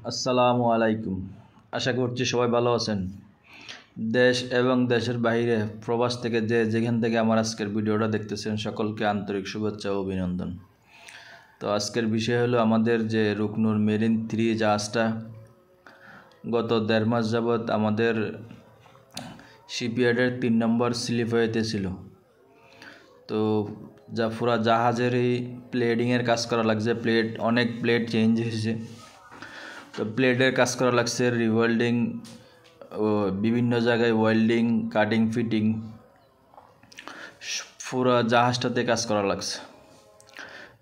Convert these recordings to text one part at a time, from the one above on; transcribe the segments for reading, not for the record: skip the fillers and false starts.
আসসালামু আলাইকুম। আশা করছি সবাই ভালো আছেন। দেশ এবং দেশের বাইরে প্রবাস থেকে যেখান থেকে আমার আজকের ভিডিওটা দেখতেছেন সকলকে আন্তরিক শুভেচ্ছা ও অভিনন্দন। তো আজকের বিষয় হলো আমাদের যে রুকনুর মেরিন 3 জাহাজটা গত 1.5 মাস যাবৎ আমাদের শিপইয়ার্ডের 3 নম্বর স্লিপ হইতেছিল। তো পুরা জাহাজের এই প্লেডিংয়ের কাজ করা লাগছে, অনেক প্লেট চেঞ্জ হয়েছে। তো প্লেটের কাজ করা লাগছে, রিওয়েল্ডিং ও বিভিন্ন জায়গায় ওয়েল্ডিং, কাটিং, ফিটিং, পুরো জাহাজটাতে কাজ করা লাগছে।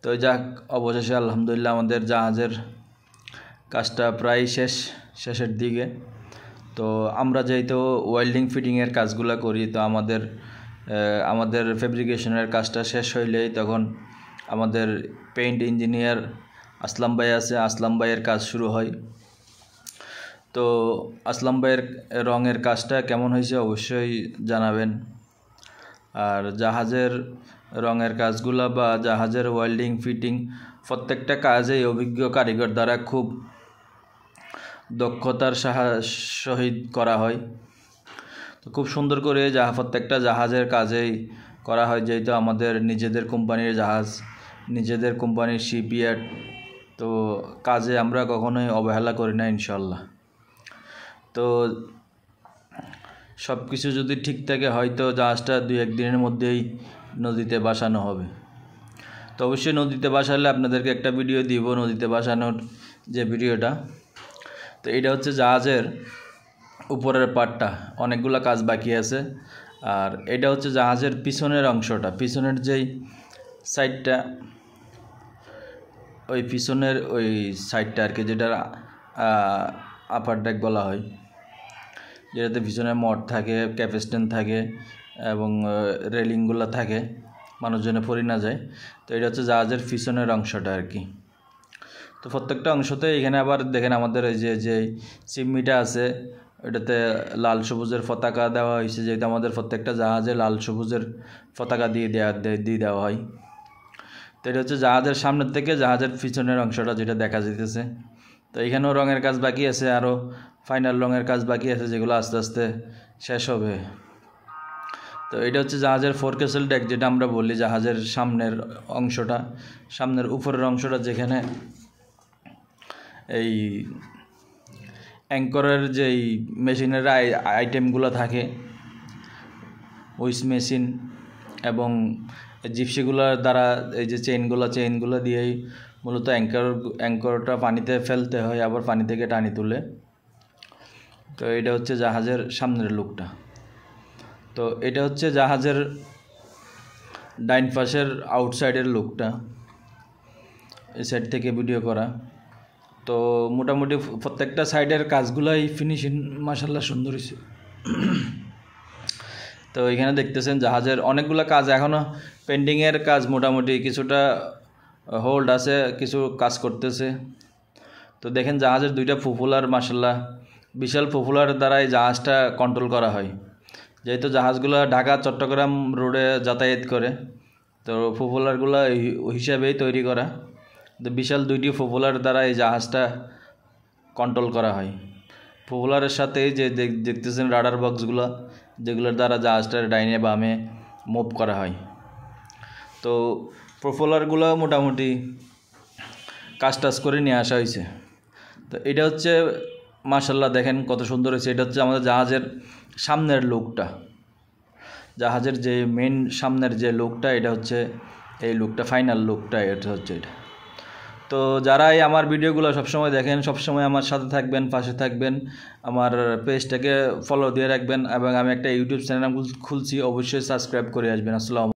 তো যাক, অবশেষে আলহামদুলিল্লাহ আমাদের জাহাজের কাজটা প্রায় শেষের দিকে। তো আমরা যেহেতু ওয়েল্ডিং ফিটিংয়ের কাজগুলো করি, তো আমাদের ফেব্রিকেশনের কাজটা শেষ হইলেই তখন আমাদের পেইন্ট ইঞ্জিনিয়ার আসলাম ভাই আছে, আসলাম ভাইয়ের কাজ শুরু হয়। তো আসলাম ভাইয়ের রঙের কাজটা কেমন হয়েছে অবশ্যই জানাবেন। আর জাহাজের রঙের কাজগুলো বা জাহাজের ওয়েল্ডিং ফিটিং প্রত্যেকটা কাজেই অভিজ্ঞ কারিগর দ্বারা খুব দক্ষতার সহিত করা হয়। তো খুব সুন্দর করে প্রত্যেকটা জাহাজের কাজেই করা হয়, যেহেতু আমাদের নিজেদের কোম্পানির জাহাজ, নিজেদের কোম্পানির শিপইয়ার্ড। তো কাজে আমরা কখনোই অবহেলা করি না ইনশাল্লাহ। তো সব কিছু যদি ঠিক থাকে হয়তো জাহাজটা 2-1 দিনের মধ্যেই নদীতে ভাসানো হবে। তো অবশ্যই নদীতে ভাসালে আপনাদেরকে একটা ভিডিও দিব, নদীতে ভাসানোর যে ভিডিওটা। তো এটা হচ্ছে জাহাজের উপরের পার্টটা, অনেকগুলো কাজ বাকি আছে। আর এটা হচ্ছে জাহাজের পিছনের অংশটা, পিছনের যেই সাইডটা, ওই পিছনের ওই সাইডটা আর কি, যেটা আপার ডেক বলা হয়, যেটাতে পিছনে মঠ থাকে, ক্যাপেস্টেন থাকে এবং রেলিংগুলো থাকে, মানুষজনে পড়ে না যায়। তো এটা হচ্ছে জাহাজের পিছনের অংশটা আর কি। তো প্রত্যেকটা অংশতে এখানে আবার দেখেন আমাদের এই যে চিমনিটা আছে, এটাতে লাল সবুজের পতাকা দেওয়া হয়েছে, যেহেতু আমাদের প্রত্যেকটা জাহাজে লাল সবুজের পতাকা দিয়ে দেওয়া হয়। তো এটা হচ্ছে জাহাজের সামনের থেকে জাহাজের পিছনের অংশটা যেটা দেখা যেতেছে। তো এখানেও রঙের কাজ বাকি আছে, আরও ফাইনাল রঙের কাজ বাকি আছে, যেগুলো আস্তে আস্তে শেষ হবে। তো এটা হচ্ছে জাহাজের ফোরকেসেল ডেক, যেটা আমরা বলি জাহাজের সামনের অংশটা, সামনের উপরের অংশটা, যেখানে এই অ্যাঙ্করের যেই মেশিনের আইটেমগুলো থাকে, উইস মেশিন এবং জিপসিগুলোর দ্বারা এই যে চেইনগুলো দিয়েই মূলত অ্যাঙ্করটা পানিতে ফেলতে হয়, আবার পানি থেকে টানি তুলে। তো এটা হচ্ছে জাহাজের সামনের লুকটা। তো এটা হচ্ছে জাহাজের ডাইন পাশের আউটসাইডের লুকটা, এই সাইড থেকে ভিডিও করা। তো মোটামুটি প্রত্যেকটা সাইডের কাজগুলোই ফিনিশিং মাশাআল্লাহ সুন্দর হয়েছে। তো এখানে দেখতেছেন জাহাজের অনেকগুলো কাজ এখনও পেন্ডিংয়ের কাজ, মোটামুটি কিছুটা হোল্ড আছে, কিছু কাজ করতেছে। তো দেখেন জাহাজের 2টা পপুলার, মাশাআল্লাহ বিশাল পপুলার দ্বারাই জাহাজটা কন্ট্রোল করা হয়, যেহেতু জাহাজগুলো ঢাকা চট্টগ্রাম রোডে যাতায়াত করে। তো পপুলারগুলো হিসাবেই তৈরি করা। তো বিশাল 2টি পপুলার দ্বারা এই জাহাজটা কন্ট্রোল করা হয়। পপুলারের সাথে যে দেখতেছেন রাডার বক্সগুলো, যেগুলোর দ্বারা জাহাজটার ডাইনে বামে মুভ করা হয়। তো পপুলারগুলো মোটামুটি কাজ করে নিয়ে আসা হয়েছে। তো এটা হচ্ছে মাশাআল্লাহ দেখেন কত সুন্দর হয়েছে। এটা হচ্ছে আমাদের জাহাজের সামনের লুকটা, জাহাজের যে মেন সামনের যে লুকটা, এটা হচ্ছে এই লুকটা, ফাইনাল লুকটা এটা হচ্ছে এটা। তো যারাই আমার ভিডিওগুলো সবসময় দেখেন, সবসময় আমার সাথে থাকবেন, পাশে থাকবেন, আমার পেজটাকে ফলো দিয়ে রাখবেন, এবং আমি একটা ইউটিউব চ্যানেল খুলছি, অবশ্যই সাবস্ক্রাইব করে আসবেন। আসসালামু